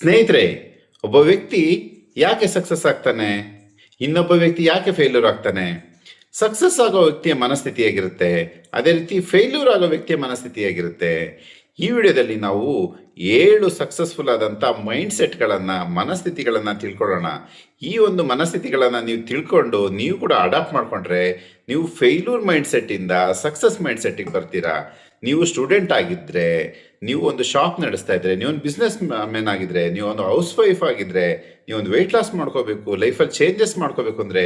ಸ್ನೇಹಿತರೆ, ಒಬ್ಬ ವ್ಯಕ್ತಿ ಯಾಕೆ ಸಕ್ಸಸ್ ಆಗ್ತಾನೆ? ಇನ್ನೊಬ್ಬ ವ್ಯಕ್ತಿ ಯಾಕೆ ಫೇಲ್ಯೂರ್ ಆಗ್ತಾನೆ? ಸಕ್ಸಸ್ ಆಗೋ ವ್ಯಕ್ತಿಯ ಮನಸ್ಥಿತಿ ಹೇಗಿರುತ್ತೆ? ಅದೇ ರೀತಿ ಫೇಲ್ಯೂರ್ ಆಗೋ ವ್ಯಕ್ತಿಯ ಮನಸ್ಥಿತಿ ಹೇಗಿರುತ್ತೆ? ಈ ವಿಡಿಯೋದಲ್ಲಿ ನಾವು 7 ಸಕ್ಸಸ್ಫುಲ್ ಆದಂಥ ಮೈಂಡ್ ಸೆಟ್ಗಳನ್ನು, ಮನಸ್ಥಿತಿಗಳನ್ನು ತಿಳ್ಕೊಳ್ಳೋಣ. ಈ ಒಂದು ಮನಸ್ಥಿತಿಗಳನ್ನು ನೀವು ತಿಳ್ಕೊಂಡು ನೀವು ಕೂಡ ಅಡಾಪ್ಟ್ ಮಾಡಿಕೊಂಡ್ರೆ ನೀವು ಫೇಲ್ಯೂರ್ ಮೈಂಡ್ ಸೆಟ್ಟಿಂದ ಸಕ್ಸಸ್ ಮೈಂಡ್ ಸೆಟ್ಟಿಗೆ ಬರ್ತೀರಾ. ನೀವು ಸ್ಟೂಡೆಂಟ್ ಆಗಿದ್ದರೆ, ನೀವು ಒಂದು ಶಾಪ್ ನಡೆಸ್ತಾ ಇದ್ದರೆ, ನೀವೊಂದು ಬಿಸ್ನೆಸ್ ಮ್ಯಾನ್ ಆಗಿದ್ದರೆ, ನೀವೊಂದು ಹೌಸ್ ವೈಫ್ ಆಗಿದ್ದರೆ, ನೀವೊಂದು ವೆಯ್ಟ್ ಲಾಸ್ ಮಾಡ್ಕೋಬೇಕು, ಲೈಫಲ್ಲಿ ಚೇಂಜಸ್ ಮಾಡ್ಕೋಬೇಕು ಅಂದರೆ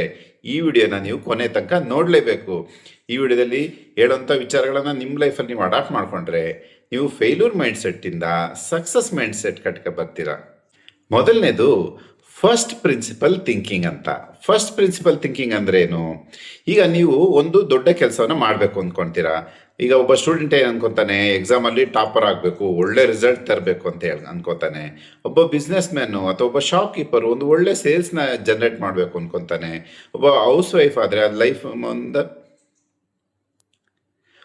ಈ ವಿಡಿಯೋನ ನೀವು ಕೊನೆ ತನಕ ನೋಡಲೇಬೇಕು. ಈ ವಿಡಿಯೋದಲ್ಲಿ ಹೇಳೋಂಥ ವಿಚಾರಗಳನ್ನು ನಿಮ್ಮ ಲೈಫಲ್ಲಿ ನೀವು ಅಡಾಪ್ಟ್ ಮಾಡಿಕೊಂಡ್ರೆ ನೀವು ಫೇಲ್ಯೂರ್ ಮೈಂಡ್ ಸೆಟ್ಟಿಂದ ಸಕ್ಸಸ್ ಮೈಂಡ್ ಸೆಟ್ ಕಟ್ಕ ಬರ್ತೀರಾ. ಮೊದಲನೇದು ಫಸ್ಟ್ ಪ್ರಿನ್ಸಿಪಲ್ ಥಿಂಕಿಂಗ್ ಅಂತ. ಫಸ್ಟ್ ಪ್ರಿನ್ಸಿಪಲ್ ಥಿಂಕಿಂಗ್ ಅಂದ್ರೆ ಏನು? ಈಗ ನೀವು ಒಂದು ದೊಡ್ಡ ಕೆಲಸವನ್ನು ಮಾಡಬೇಕು ಅಂದ್ಕೊಳ್ತೀರಾ. ಈಗ ಒಬ್ಬ ಸ್ಟೂಡೆಂಟ್ ಏನು ಅನ್ಕೊತಾನೆ, ಎಕ್ಸಾಮಲ್ಲಿ ಟಾಪರ್ ಆಗಬೇಕು, ಒಳ್ಳೆ ರಿಸಲ್ಟ್ ತರಬೇಕು ಅಂತ ಹೇಳಿ ಅನ್ಕೋತಾನೆ. ಒಬ್ಬ ಬಿಸ್ನೆಸ್ ಮ್ಯಾನು ಅಥವಾ ಒಬ್ಬ ಶಾಪ್ ಕೀಪರ್ ಒಂದು ಒಳ್ಳೆ ಸೇಲ್ಸ್ನ ಜನರೇಟ್ ಮಾಡಬೇಕು ಅನ್ಕೊತಾನೆ. ಒಬ್ಬ ಹೌಸ್ ವೈಫ್ ಆದರೆ ಅದು ಲೈಫ್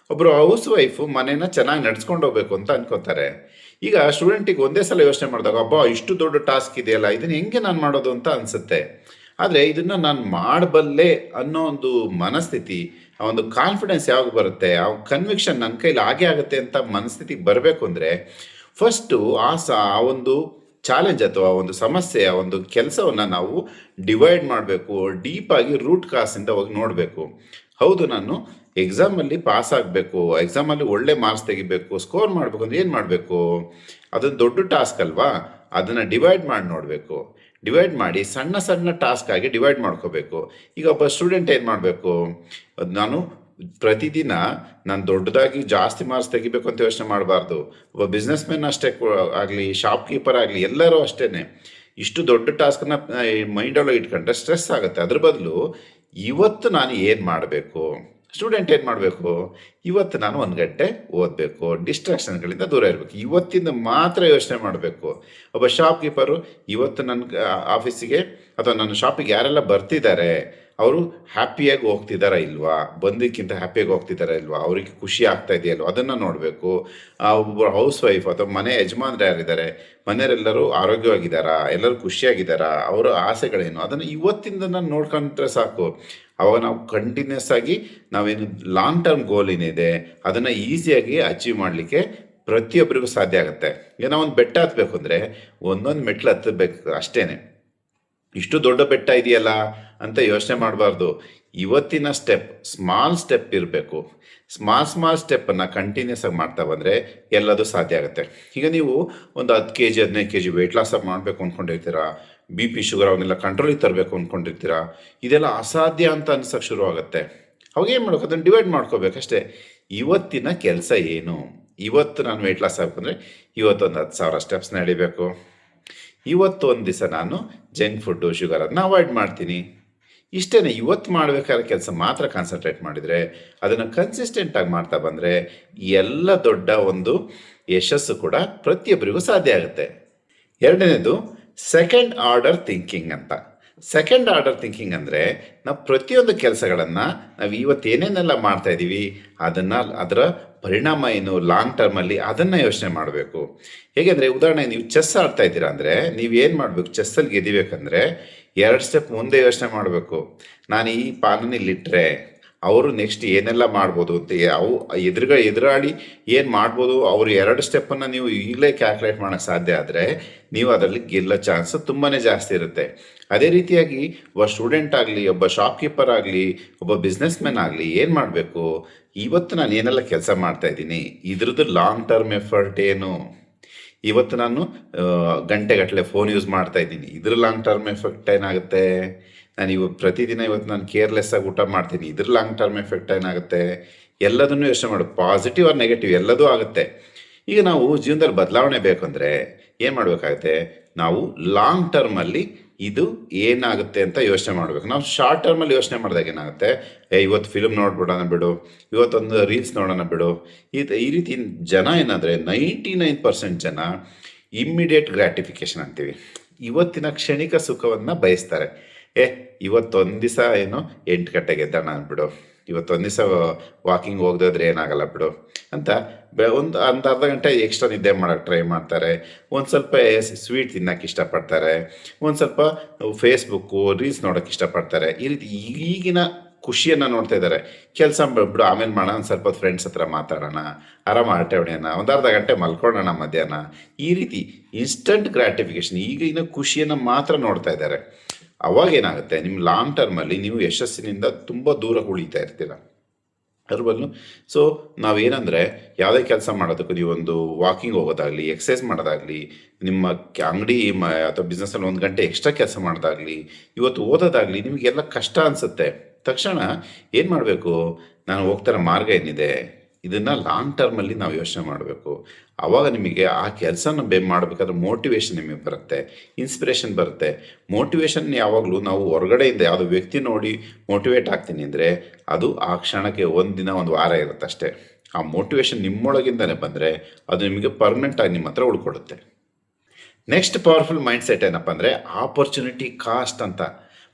ಒಬ್ಬರು ಹೌಸ್ ವೈಫು ಮನೇನ ಚೆನ್ನಾಗಿ ನಡ್ಸ್ಕೊಂಡು ಹೋಗ್ಬೇಕು ಅಂತ ಅನ್ಕೋತಾರೆ. ಈಗ ಸ್ಟೂಡೆಂಟಿಗೆ ಒಂದೇ ಸಲ ಯೋಚನೆ ಮಾಡಿದಾಗ ಅಬ್ಬಾ ಇಷ್ಟು ದೊಡ್ಡ ಟಾಸ್ಕ್ ಇದೆಯಲ್ಲ, ಇದನ್ನು ಹೆಂಗೆ ನಾನು ಮಾಡೋದು ಅಂತ ಅನಿಸುತ್ತೆ. ಆದರೆ ಇದನ್ನು ನಾನು ಮಾಡಬಲ್ಲೆ ಅನ್ನೋ ಒಂದು ಮನಸ್ಥಿತಿ, ಆ ಒಂದು ಕಾನ್ಫಿಡೆನ್ಸ್ ಯಾವಾಗ ಬರುತ್ತೆ, ಆ ಕನ್ವಿಕ್ಷನ್ ನನ್ನ ಕೈಲಿ ಆಗೇ ಆಗುತ್ತೆ ಅಂತ ಮನಸ್ಥಿತಿಗೆ ಬರಬೇಕು ಅಂದರೆ ಫಸ್ಟು ಆ ಒಂದು ಚಾಲೆಂಜ್ ಅಥವಾ ಒಂದು ಸಮಸ್ಯೆ, ಆ ಒಂದು ಕೆಲಸವನ್ನು ನಾವು ಡಿವೈಡ್ ಮಾಡಬೇಕು. ಡೀಪಾಗಿ ರೂಟ್ ಕಾಸಿಂದ ಹೋಗಿ ನೋಡಬೇಕು. ಹೌದು, ನಾನು ಎಕ್ಸಾಮಲ್ಲಿ ಪಾಸ್ ಆಗಬೇಕು, ಎಕ್ಸಾಮಲ್ಲಿ ಒಳ್ಳೆ ಮಾರ್ಕ್ಸ್ ತೆಗಿಬೇಕು, ಸ್ಕೋರ್ ಮಾಡಬೇಕು ಅಂದ್ರೆ ಏನು ಮಾಡಬೇಕು? ಅದೊಂದು ದೊಡ್ಡ ಟಾಸ್ಕ್ ಅಲ್ವಾ? ಅದನ್ನು ಡಿವೈಡ್ ಮಾಡಿ ನೋಡಬೇಕು. ಡಿವೈಡ್ ಮಾಡಿ ಸಣ್ಣ ಸಣ್ಣ ಟಾಸ್ಕ್ ಆಗಿ ಡಿವೈಡ್ ಮಾಡ್ಕೋಬೇಕು. ಈಗ ಒಬ್ಬ ಸ್ಟೂಡೆಂಟ್ ಏನು ಮಾಡಬೇಕು? ನಾನು ಪ್ರತಿದಿನ ನಾನು ದೊಡ್ಡದಾಗಿ ಜಾಸ್ತಿ ಮಾರ್ಕ್ಸ್ ತೆಗಿಬೇಕು ಅಂತ ಯೋಚನೆ ಮಾಡಬಾರ್ದು. ಒಬ್ಬ ಬಿಸ್ನೆಸ್ ಮ್ಯಾನ್ ಅಷ್ಟೇ ಆಗಲಿ, ಶಾಪ್ ಕೀಪರ್ ಆಗಲಿ, ಎಲ್ಲರೂ ಅಷ್ಟೇ. ಇಷ್ಟು ದೊಡ್ಡ ಟಾಸ್ಕನ್ನು ಮೈಂಡೊಳಗೆ ಇಟ್ಕೊಂಡ್ರೆ ಸ್ಟ್ರೆಸ್ ಆಗುತ್ತೆ. ಅದ್ರ ಬದಲು ಇವತ್ತು ನಾನು ಏನು ಮಾಡಬೇಕು? ಸ್ಟೂಡೆಂಟ್ ಏನು ಮಾಡಬೇಕು? ಇವತ್ತು ನಾನು 1 ಗಂಟೆ ಓದಬೇಕು, ಡಿಸ್ಟ್ರಾಕ್ಷನ್ಗಳಿಂದ ದೂರ ಇರಬೇಕು, ಇವತ್ತಿಂದ ಮಾತ್ರ ಯೋಚನೆ ಮಾಡಬೇಕು. ಒಬ್ಬ ಶಾಪ್ ಕೀಪರು ಇವತ್ತು ನನ್ನ ಆಫೀಸಿಗೆ ಅಥವಾ ನನ್ನ ಶಾಪಿಗೆ ಯಾರೆಲ್ಲ ಬರ್ತಿದ್ದಾರೆ ಅವರು ಹ್ಯಾಪಿಯಾಗಿ ಹೋಗ್ತಿದ್ದಾರಾ ಇಲ್ವಾ, ಬಂದಕ್ಕಿಂತ ಹ್ಯಾಪಿಯಾಗಿ ಹೋಗ್ತಿದ್ದಾರಾ ಇಲ್ವಾ, ಅವರಿಗೆ ಖುಷಿ ಆಗ್ತಾ ಇದೆಯಲ್ವ, ಅದನ್ನು ನೋಡಬೇಕು. ಒಬ್ಬ ಹೌಸ್ ವೈಫ್ ಅಥವಾ ಮನೆ ಯಜಮಾನ್ರು ಯಾರಿದ್ದಾರೆ, ಮನೆಯವರೆಲ್ಲರೂ ಆರೋಗ್ಯವಾಗಿದ್ದಾರಾ, ಎಲ್ಲರೂ ಖುಷಿಯಾಗಿದ್ದಾರಾ, ಅವರ ಆಸೆಗಳೇನು, ಅದನ್ನು ಇವತ್ತಿಂದ ನಾನು ನೋಡ್ಕೊಂಡ್ರೆ ಸಾಕು. ಅವಾಗ ನಾವು ಕಂಟಿನ್ಯೂಸ್ ಆಗಿ ನಾವೇನು ಲಾಂಗ್ ಟರ್ಮ್ ಗೋಲ್ ಏನಿದೆ ಅದನ್ನು ಈಸಿಯಾಗಿ ಅಚೀವ್ ಮಾಡಲಿಕ್ಕೆ ಪ್ರತಿಯೊಬ್ಬರಿಗೂ ಸಾಧ್ಯ ಆಗುತ್ತೆ. ಈಗ ನಾವು ಒಂದು ಬೆಟ್ಟ ಹತ್ತಬೇಕು ಅಂದರೆ ಒಂದೊಂದು ಮೆಟ್ಲು ಹತ್ತಬೇಕು ಅಷ್ಟೇ. ಇಷ್ಟು ದೊಡ್ಡ ಬೆಟ್ಟ ಇದೆಯಲ್ಲ ಅಂತ ಯೋಚನೆ ಮಾಡಬಾರ್ದು. ಇವತ್ತಿನ ಸ್ಮಾಲ್ ಸ್ಟೆಪ್ ಇರಬೇಕು. ಸ್ಮಾಲ್ ಸ್ಟೆಪ್ಪನ್ನು ಕಂಟಿನ್ಯೂಸ್ ಆಗಿ ಮಾಡ್ತಾ ಬಂದರೆ ಎಲ್ಲದೂ ಸಾಧ್ಯ ಆಗುತ್ತೆ. ಈಗ ನೀವು ಒಂದು 10 kg 15 kg ವೆಯ್ಟ್ ಲಾಸ್ ಮಾಡಬೇಕು ಅಂದ್ಕೊಂಡಿರ್ತೀರಾ, BP ಶುಗರ್ ಅವನ್ನೆಲ್ಲ ಕಂಟ್ರೋಲಿಗೆ ತರಬೇಕು ಅಂದ್ಕೊಂಡಿರ್ತೀರಾ. ಇದೆಲ್ಲ ಅಸಾಧ್ಯ ಅಂತ ಅನ್ಸೋಕ್ಕೆ ಶುರು ಆಗುತ್ತೆ. ಅವಾಗ ಏನು ಮಾಡ್ಬೇಕು? ಅದನ್ನು ಡಿವೈಡ್ ಮಾಡ್ಕೋಬೇಕಷ್ಟೇ. ಇವತ್ತಿನ ಕೆಲಸ ಏನು? ಇವತ್ತು ನಾನು ವೆಯ್ಟ್ ಲಾಸ್ ಆಗಬೇಕು ಅಂದರೆ ಇವತ್ತೊಂದು 10,000 ಸ್ಟೆಪ್ಸ್ ನಡಿಬೇಕು. ಇವತ್ತು ಒಂದು ದಿವಸ ನಾನು ಜಂಕ್ ಫುಡ್ಡು, ಶುಗರನ್ನು ಅವಾಯ್ಡ್ ಮಾಡ್ತೀನಿ. ಇಷ್ಟೇ. ಇವತ್ತು ಮಾಡಬೇಕಾದ ಕೆಲಸ ಮಾತ್ರ ಕಾನ್ಸಂಟ್ರೇಟ್ ಮಾಡಿದರೆ, ಅದನ್ನು ಕನ್ಸಿಸ್ಟೆಂಟಾಗಿ ಮಾಡ್ತಾ ಬಂದರೆ ಎಲ್ಲ ದೊಡ್ಡ ಒಂದು ಯಶಸ್ಸು ಕೂಡ ಪ್ರತಿಯೊಬ್ಬರಿಗೂ ಸಾಧ್ಯ ಆಗುತ್ತೆ. ಎರಡನೇದು ಸೆಕೆಂಡ್ ಆರ್ಡರ್ ಥಿಂಕಿಂಗ್ ಅಂತ. ಸೆಕೆಂಡ್ ಆರ್ಡರ್ ಥಿಂಕಿಂಗ್ ಅಂದರೆ ನಾವು ಪ್ರತಿಯೊಂದು ಕೆಲಸಗಳನ್ನು ನಾವು ಇವತ್ತು ಏನೇನೆಲ್ಲ ಮಾಡ್ತಾಯಿದ್ದೀವಿ ಅದರ ಪರಿಣಾಮ ಏನು ಲಾಂಗ್ ಟರ್ಮಲ್ಲಿ ಅದನ್ನು ಯೋಚನೆ ಮಾಡಬೇಕು. ಹೇಗೆಂದರೆ ಉದಾಹರಣೆ, ನೀವು ಚೆಸ್ ಆಡ್ತಾ ಇದ್ದೀರಾ ಅಂದರೆ ನೀವೇನು ಮಾಡಬೇಕು? ಚೆಸ್ಸಲ್ಲಿ ಗೆದಿಬೇಕಂದ್ರೆ 2 ಸ್ಟೆಪ್ ಮುಂದೆ ಯೋಚನೆ ಮಾಡಬೇಕು. ನಾನು ಈ ಪಾನನ್ನು ಇಲ್ಲಿಟ್ಟರೆ ಅವರು ನೆಕ್ಸ್ಟ್ ಏನೆಲ್ಲ ಮಾಡ್ಬೋದು ಅಂತ, ಅವು ಎದುರಾಳಿ ಏನು ಮಾಡ್ಬೋದು, ಅವರು 2 ಸ್ಟೆಪ್ಪನ್ನು ನೀವು ಈಗಲೇ ಕ್ಯಾಲ್ಕುಲೇಟ್ ಮಾಡೋಕ್ಕೆ ಸಾಧ್ಯ ಆದರೆ ನೀವು ಅದರಲ್ಲಿ ಗೆಲ್ಲೋ ಚಾನ್ಸ್ ತುಂಬಾ ಜಾಸ್ತಿ ಇರುತ್ತೆ. ಅದೇ ರೀತಿಯಾಗಿ ಒಬ್ಬ ಸ್ಟೂಡೆಂಟ್ ಆಗಲಿ, ಒಬ್ಬ ಶಾಪ್ ಕೀಪರ್ ಆಗಲಿ, ಒಬ್ಬ ಬಿಸ್ನೆಸ್ ಮ್ಯಾನ್ ಆಗಲಿ ಏನು ಮಾಡಬೇಕು? ಇವತ್ತು ನಾನು ಏನೆಲ್ಲ ಕೆಲಸ ಮಾಡ್ತಾಯಿದ್ದೀನಿ ಇದ್ರದ್ದು ಲಾಂಗ್ ಟರ್ಮ್ ಎಫರ್ಟ್ ಏನು? ಇವತ್ತು ನಾನು ಗಂಟೆಗಟ್ಟಲೆ ಫೋನ್ ಯೂಸ್ ಮಾಡ್ತಾಯಿದ್ದೀನಿ, ಇದ್ರ ಲಾಂಗ್ ಟರ್ಮ್ ಎಫೆಕ್ಟ್ ಏನಾಗುತ್ತೆ? ನಾನು ಪ್ರತಿದಿನ ಇವತ್ತು ನಾನು ಕೇರ್ಲೆಸ್ ಆಗಿ ಊಟ ಮಾಡ್ತೀನಿ, ಇದ್ರ ಲಾಂಗ್ ಟರ್ಮ್ ಎಫೆಕ್ಟ್ ಏನಾಗುತ್ತೆ? ಎಲ್ಲದನ್ನು ಯೋಚನೆ ಮಾಡು. ಪಾಸಿಟಿವ್ ಆರ್ ನೆಗೆಟಿವ್ ಎಲ್ಲದೂ ಆಗುತ್ತೆ. ಈಗ ನಾವು ಜೀವನದಲ್ಲಿ ಬದಲಾವಣೆ ಬೇಕಂದರೆ ಏನು ಮಾಡಬೇಕಾಗುತ್ತೆ? ನಾವು ಲಾಂಗ್ ಟರ್ಮಲ್ಲಿ ಇದು ಏನಾಗುತ್ತೆ ಅಂತ ಯೋಚನೆ ಮಾಡಬೇಕು. ನಾವು ಶಾರ್ಟ್ ಟರ್ಮಲ್ಲಿ ಯೋಚನೆ ಮಾಡಿದಾಗ ಏನಾಗುತ್ತೆ? ಇವತ್ತು ಫಿಲ್ಮ್ ನೋಡ್ಬಿಡೋಣ ಬಿಡು, ಇವತ್ತೊಂದು ರೀಲ್ಸ್ ನೋಡೋಣ ಬಿಡು. ಈ ರೀತಿ ಜನ ಏನಂದರೆ 99% ಜನ ಇಮ್ಮಿಡಿಯೇಟ್ ಗ್ರ್ಯಾಟಿಫಿಕೇಷನ್ ಅಂತೀವಿ, ಇವತ್ತಿನ ಕ್ಷಣಿಕ ಸುಖವನ್ನು ಬಯಸ್ತಾರೆ. ಇವತ್ತೊಂದು ದಿವಸ ಏನು 8 ಗಂಟೆಗೆ ಎದ್ದೋಣ ಅಂದ್ಬಿಡು, ಇವತ್ತೊಂದು ದಿವಸ ವಾಕಿಂಗ್ ಹೋಗದಿದ್ರೆ ಏನಾಗಲ್ಲ ಬಿಡು ಅಂತ ಒಂದು ಅರ್ಧ ಗಂಟೆ ಎಕ್ಸ್ಟ್ರಾ ನಿದ್ದೆ ಮಾಡೋಕ್ಕೆ ಟ್ರೈ ಮಾಡ್ತಾರೆ. ಒಂದು ಸ್ವಲ್ಪ ಸ್ವೀಟ್ ತಿನ್ನೋಕ್ಕೆ ಇಷ್ಟಪಡ್ತಾರೆ. ಒಂದು ಸ್ವಲ್ಪ ಫೇಸ್ಬುಕ್ಕು ರೀಲ್ಸ್ ನೋಡೋಕ್ಕೆ ಇಷ್ಟಪಡ್ತಾರೆ. ಈ ರೀತಿ ಈಗಿನ ಖುಷಿಯನ್ನು ನೋಡ್ತಾ ಇದ್ದಾರೆ. ಕೆಲಸ ಬಿಡು ಆಮೇಲೆ ಮಾಡೋಣ, ಒಂದು ಸ್ವಲ್ಪ ಫ್ರೆಂಡ್ಸ್ ಹತ್ರ ಮಾತಾಡೋಣ, ಆರಾಮ ಹರಟೆ ಹೊಡೆಯೋಣ, ಒಂದು ಅರ್ಧ ಗಂಟೆ ಮಲ್ಕೊಳ್ಳೋಣ ಮಧ್ಯಾಹ್ನ. ಈ ರೀತಿ ಇನ್ಸ್ಟಂಟ್ ಗ್ರ್ಯಾಟಿಫಿಕೇಷನ್ ಈಗಿನ ಖುಷಿಯನ್ನು ಮಾತ್ರ ನೋಡ್ತಾ ಇದ್ದಾರೆ. ಅವಾಗೇನಾಗುತ್ತೆ, ನಿಮ್ಮ ಲಾಂಗ್ ಟರ್ಮಲ್ಲಿ ನೀವು ಯಶಸ್ಸಿನಿಂದ ತುಂಬ ದೂರ ಉಳಿತಾ ಇರ್ತೀರ ಅದ್ರ ಬದಲು. ಸೊ ನಾವೇನಂದರೆ ಯಾವುದೇ ಕೆಲಸ ಮಾಡೋದಕ್ಕೂ ನೀವೊಂದು ವಾಕಿಂಗ್ ಹೋಗೋದಾಗಲಿ, ಎಕ್ಸಸೈಸ್ ಮಾಡೋದಾಗಲಿ, ನಿಮ್ಮ ಅಂಗಡಿ ಅಥವಾ ಬಿಸ್ನೆಸ್ಸಲ್ಲಿ 1 ಗಂಟೆ ಎಕ್ಸ್ಟ್ರಾ ಕೆಲಸ ಮಾಡೋದಾಗಲಿ, ಇವತ್ತು ಓದೋದಾಗಲಿ ನಿಮಗೆಲ್ಲ ಕಷ್ಟ ಅನಿಸುತ್ತೆ. ತಕ್ಷಣ ಏನು ಮಾಡಬೇಕು, ನಾನು ಹೋಗ್ತಾರ ಮಾರ್ಗ ಏನಿದೆ, ಇದನ್ನು ಲಾಂಗ್ ಟರ್ಮಲ್ಲಿ ನಾವು ಯೋಚನೆ ಮಾಡಬೇಕು. ಆವಾಗ ನಿಮಗೆ ಆ ಕೆಲಸನ ಮಾಡಬೇಕಾದ್ರೆ ಮೋಟಿವೇಶನ್ ನಿಮಗೆ ಬರುತ್ತೆ, ಇನ್ಸ್ಪಿರೇಷನ್ ಬರುತ್ತೆ. ಮೋಟಿವೇಶನ್ ಯಾವಾಗಲೂ ನಾವು ಹೊರಗಡೆಯಿಂದ ಯಾವುದೋ ವ್ಯಕ್ತಿ ನೋಡಿ ಮೋಟಿವೇಟ್ ಆಗ್ತೀನಿ ಅಂದರೆ ಅದು ಆ ಕ್ಷಣಕ್ಕೆ ಒಂದು ದಿನ ಒಂದು ವಾರ ಇರುತ್ತೆ ಅಷ್ಟೇ. ಆ ಮೋಟಿವೇಶನ್ ನಿಮ್ಮೊಳಗಿಂದನೇ ಬಂದರೆ ಅದು ನಿಮಗೆ ಪರ್ಮನೆಂಟಾಗಿ ನಿಮ್ಮ ಹತ್ರ ಉಳ್ಕೊಡುತ್ತೆ. ನೆಕ್ಸ್ಟ್ ಪವರ್ಫುಲ್ ಮೈಂಡ್ ಸೆಟ್ ಏನಪ್ಪ ಅಂದರೆ ಆಪರ್ಚುನಿಟಿ ಕಾಸ್ಟ್ ಅಂತ.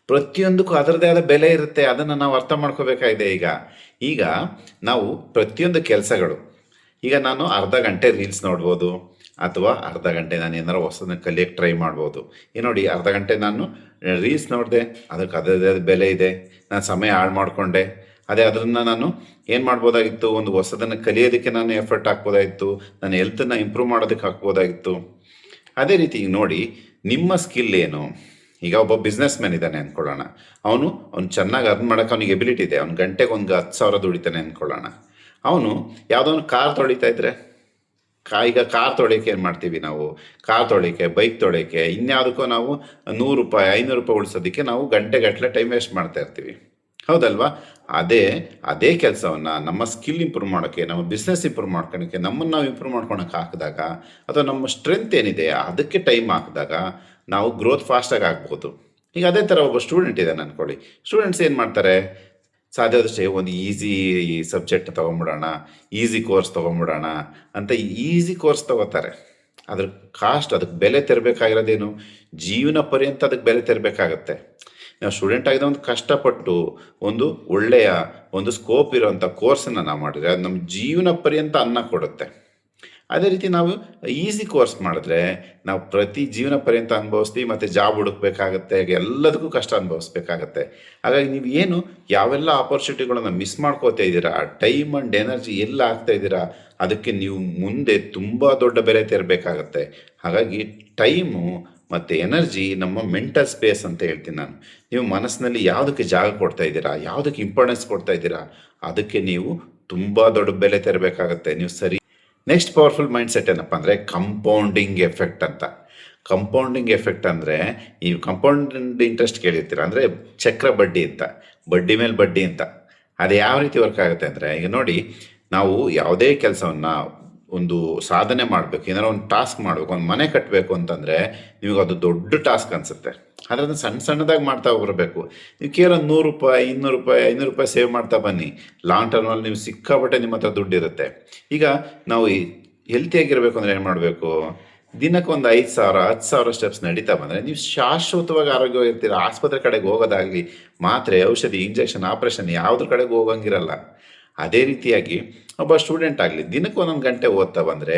ಪ್ರತಿಯೊಂದಕ್ಕೂ ಅದರದೇ ಆದ ಬೆಲೆ ಇರುತ್ತೆ. ಅದನ್ನು ನಾವು ಅರ್ಥ ಮಾಡ್ಕೋಬೇಕಾಗಿದೆ. ಈಗ ನಾವು ಪ್ರತಿಯೊಂದು ಕೆಲಸಗಳು, ಈಗ ನಾನು ಅರ್ಧ ಗಂಟೆ ರೀಲ್ಸ್ ನೋಡ್ಬೋದು, ಅಥವಾ ಅರ್ಧ ಗಂಟೆ ನಾನು ಏನಾರು ಹೊಸದನ್ನ ಕಲಿಯೋಕ್ಕೆ ಟ್ರೈ ಮಾಡ್ಬೋದು. ನೋಡಿ, ಅರ್ಧ ಗಂಟೆ ನಾನು ರೀಲ್ಸ್ ನೋಡಿದೆ, ಅದಕ್ಕೆ ಅದರದೇ ಬೆಲೆ ಇದೆ. ನಾನು ಸಮಯ ಹಾಳು ಮಾಡಿಕೊಂಡೆ. ಅದನ್ನು ನಾನು ಏನು ಮಾಡ್ಬೋದಾಗಿತ್ತು, ಒಂದು ಹೊಸದನ್ನು ಕಲಿಯೋದಕ್ಕೆ ನಾನು ಎಫರ್ಟ್ ಹಾಕ್ಬೋದಾಗಿತ್ತು, ನನ್ನ ಹೆಲ್ತನ್ನು ಇಂಪ್ರೂವ್ ಮಾಡೋದಕ್ಕೆ ಹಾಕ್ಬೋದಾಗಿತ್ತು. ಅದೇ ರೀತಿ ಈಗ ನೋಡಿ, ನಿಮ್ಮ ಸ್ಕಿಲ್ ಏನು. ಈಗ ಒಬ್ಬ ಬಿಸ್ನೆಸ್ ಮ್ಯಾನ್ ಇದ್ದಾನೆ ಅಂದ್ಕೊಳ್ಳೋಣ. ಅವನು ಚೆನ್ನಾಗಿ ಅರ್ನ್ ಮಾಡೋಕ್ಕೆ ಅವನಿಗೆ ಎಬಿಲಿಟಿ ಇದೆ. ಅವ್ನು ಗಂಟೆಗೆ ಒಂದು 10,000 ದುಡಿತಾನೆ ಅಂದ್ಕೊಳ್ಳೋಣ. ಅವನು ಯಾವುದೋ ಒಂದು ಕಾರ್ ತೊಳಿತಾ ಇದ್ರೆ, ಈಗ ಕಾರ್ ತೊಳಿಯೋಕೆ ಏನು ಮಾಡ್ತೀವಿ ನಾವು, ಕಾರ್ ತೊಳಿಯೋಕೆ, ಬೈಕ್ ತೊಳಿಯೋಕೆ, ಇನ್ಯಾವುದಕ್ಕೋ ನಾವು 100 ರೂಪಾಯಿ 500 ರೂಪಾಯಿ ಉಳಿಸೋದಕ್ಕೆ ನಾವು ಗಂಟೆಗಟ್ಟಲೆ ಟೈಮ್ ವೇಸ್ಟ್ ಮಾಡ್ತಾ ಇರ್ತೀವಿ, ಹೌದಲ್ವಾ? ಅದೇ ಕೆಲಸವನ್ನು ನಮ್ಮ ಸ್ಕಿಲ್ ಇಂಪ್ರೂವ್ ಮಾಡೋಕ್ಕೆ, ನಮ್ಮ ಬಿಸ್ನೆಸ್ ಇಂಪ್ರೂವ್ ಮಾಡ್ಕೊಳಕ್ಕೆ, ನಮ್ಮನ್ನು ನಾವು ಇಂಪ್ರೂವ್ ಮಾಡ್ಕೊಳಕ್ಕೆ ಹಾಕಿದಾಗ, ಅಥವಾ ನಮ್ಮ ಸ್ಟ್ರೆಂತ್ ಏನಿದೆ ಅದಕ್ಕೆ ಟೈಮ್ ಹಾಕಿದಾಗ ನಾವು ಗ್ರೋತ್ ಫಾಸ್ಟಾಗಿ ಆಗ್ಬೋದು. ಈಗ ಅದೇ ಥರ ಒಬ್ಬ ಸ್ಟೂಡೆಂಟ್ ಇದ್ದಾನೆ ಅಂದ್ಕೊಳ್ಳಿ. ಸ್ಟೂಡೆಂಟ್ಸ್ ಏನು ಮಾಡ್ತಾರೆ, ಸಾಧ್ಯವಾದಷ್ಟೇ ಒಂದು ಈಸಿ ಸಬ್ಜೆಕ್ಟ್ ತೊಗೊಂಬಿಡೋಣ, ಈಸಿ ಕೋರ್ಸ್ ತೊಗೊಂಬಿಡೋಣ ಅಂತ ಈಸಿ ಕೋರ್ಸ್ ತೊಗೋತಾರೆ. ಅದ್ರ ಕಾಸ್ಟ್, ಅದಕ್ಕೆ ಬೆಲೆ ತೆರಬೇಕಾಗಿರೋದೇನು, ಜೀವನ ಪರ್ಯಂತ ಅದಕ್ಕೆ ಬೆಲೆ ತೆರಬೇಕಾಗತ್ತೆ. ನಾವು ಸ್ಟೂಡೆಂಟ್ ಆಗಿದ ಒಂದು ಕಷ್ಟಪಟ್ಟು ಒಂದು ಒಳ್ಳೆಯ ಒಂದು ಸ್ಕೋಪ್ ಇರೋವಂಥ ಕೋರ್ಸನ್ನು ನಾವು ಮಾಡಿದ್ರೆ ಅದು ನಮ್ಮ ಜೀವನ ಪರ್ಯಂತ ಅನ್ನ ಕೊಡುತ್ತೆ. ಅದೇ ರೀತಿ ನಾವು ಈಸಿ ಕೋರ್ಸ್ ಮಾಡಿದ್ರೆ ನಾವು ಪ್ರತಿ ಜೀವನ ಪರ್ಯಂತ ಅನುಭವಿಸ್ತೀವಿ, ಮತ್ತು ಜಾಬ್ ಹುಡುಕ್ಬೇಕಾಗತ್ತೆ, ಎಲ್ಲದಕ್ಕೂ ಕಷ್ಟ ಅನುಭವಿಸ್ಬೇಕಾಗತ್ತೆ. ಹಾಗಾಗಿ ನೀವು ಏನು ಯಾವೆಲ್ಲ ಆಪರ್ಚುನಿಟಿಗಳನ್ನು ಮಿಸ್ ಮಾಡ್ಕೋತಾ ಇದ್ದೀರಾ, ಟೈಮ್ ಆ್ಯಂಡ್ ಎನರ್ಜಿ ಎಲ್ಲ ಆಗ್ತಾ ಇದ್ದೀರಾ, ಅದಕ್ಕೆ ನೀವು ಮುಂದೆ ತುಂಬ ದೊಡ್ಡ ಬೆಲೆ ತೆರಬೇಕಾಗತ್ತೆ. ಹಾಗಾಗಿ ಟೈಮು ಮತ್ತು ಎನರ್ಜಿ ನಮ್ಮ ಮೆಂಟಲ್ ಸ್ಪೇಸ್ ಅಂತ ಹೇಳ್ತೀನಿ ನಾನು. ನೀವು ಮನಸ್ಸಿನಲ್ಲಿ ಯಾವುದಕ್ಕೆ ಜಾಗ ಕೊಡ್ತಾ ಇದ್ದೀರಾ, ಯಾವುದಕ್ಕೆ ಇಂಪಾರ್ಟೆನ್ಸ್ ಕೊಡ್ತಾ ಇದ್ದೀರಾ, ಅದಕ್ಕೆ ನೀವು ತುಂಬ ದೊಡ್ಡ ಬೆಲೆ ತೆರಬೇಕಾಗತ್ತೆ. ನೀವು ಸರಿ. ನೆಕ್ಸ್ಟ್ ಪವರ್ಫುಲ್ ಮೈಂಡ್ ಸೆಟ್ ಏನಪ್ಪ ಅಂದರೆ ಕಂಪೌಂಡಿಂಗ್ ಎಫೆಕ್ಟ್ ಅಂತ. ಕಂಪೌಂಡಿಂಗ್ ಎಫೆಕ್ಟ್ ಅಂದರೆ, ಈ ಕಂಪೌಂಡ್ ಇಂಟ್ರೆಸ್ಟ್ ಕೇಳಿರ್ತೀರ, ಅಂದರೆ ಚಕ್ರ ಬಡ್ಡಿ ಅಂತ, ಬಡ್ಡಿ ಮೇಲೆ ಬಡ್ಡಿ ಅಂತ. ಅದು ಯಾವ ರೀತಿ ವರ್ಕ್ ಆಗುತ್ತೆ ಅಂದರೆ, ಈಗ ನೋಡಿ, ನಾವು ಯಾವುದೇ ಕೆಲಸವನ್ನು ಒಂದು ಸಾಧನೆ ಮಾಡಬೇಕು, ಏನಾರು ಒಂದು ಟಾಸ್ಕ್ ಮಾಡಬೇಕು, ಒಂದು ಮನೆ ಕಟ್ಟಬೇಕು ಅಂತಂದರೆ ನಿಮಗೆ ಅದು ದೊಡ್ಡ ಟಾಸ್ಕ್ ಅನಿಸುತ್ತೆ. ಆದರೆ ಅದನ್ನು ಸಣ್ಣದಾಗಿ ಮಾಡ್ತಾ ಬರಬೇಕು. ನೀವು ಕೇವಲ 100 ರೂಪಾಯಿ 200 ರೂಪಾಯಿ 500 ರೂಪಾಯಿ ಸೇವ್ ಮಾಡ್ತಾ ಬನ್ನಿ. ಲಾಂಗ್ ಟರ್ಮಲ್ಲಿ ನೀವು ಸಿಕ್ಕಾಪಟ್ಟೆ ನಿಮ್ಮ ಹತ್ರ ದುಡ್ಡಿರುತ್ತೆ. ಈಗ ನಾವು ಹೆಲ್ತಿಯಾಗಿರಬೇಕು ಅಂದರೆ ಏನು ಮಾಡಬೇಕು, ದಿನಕ್ಕೆ ಒಂದು 5,000 10,000 ಸ್ಟೆಪ್ಸ್ ನಡೀತಾ ಬಂದರೆ ನೀವು ಶಾಶ್ವತವಾಗಿ ಆರೋಗ್ಯವಾಗಿರ್ತೀರ. ಆಸ್ಪತ್ರೆ ಕಡೆಗೆ ಹೋಗೋದಾಗಲಿ, ಮಾತ್ರೆ, ಔಷಧಿ, ಇಂಜೆಕ್ಷನ್, ಆಪ್ರೇಷನ್ ಯಾವುದ್ರ ಕಡೆಗೆ ಹೋಗಂಗಿರಲ್ಲ. ಅದೇ ರೀತಿಯಾಗಿ ಒಬ್ಬ ಸ್ಟೂಡೆಂಟ್ ಆಗಲಿ, ದಿನಕ್ಕೆ 1 ಗಂಟೆ ಓದ್ತಾ ಬಂದರೆ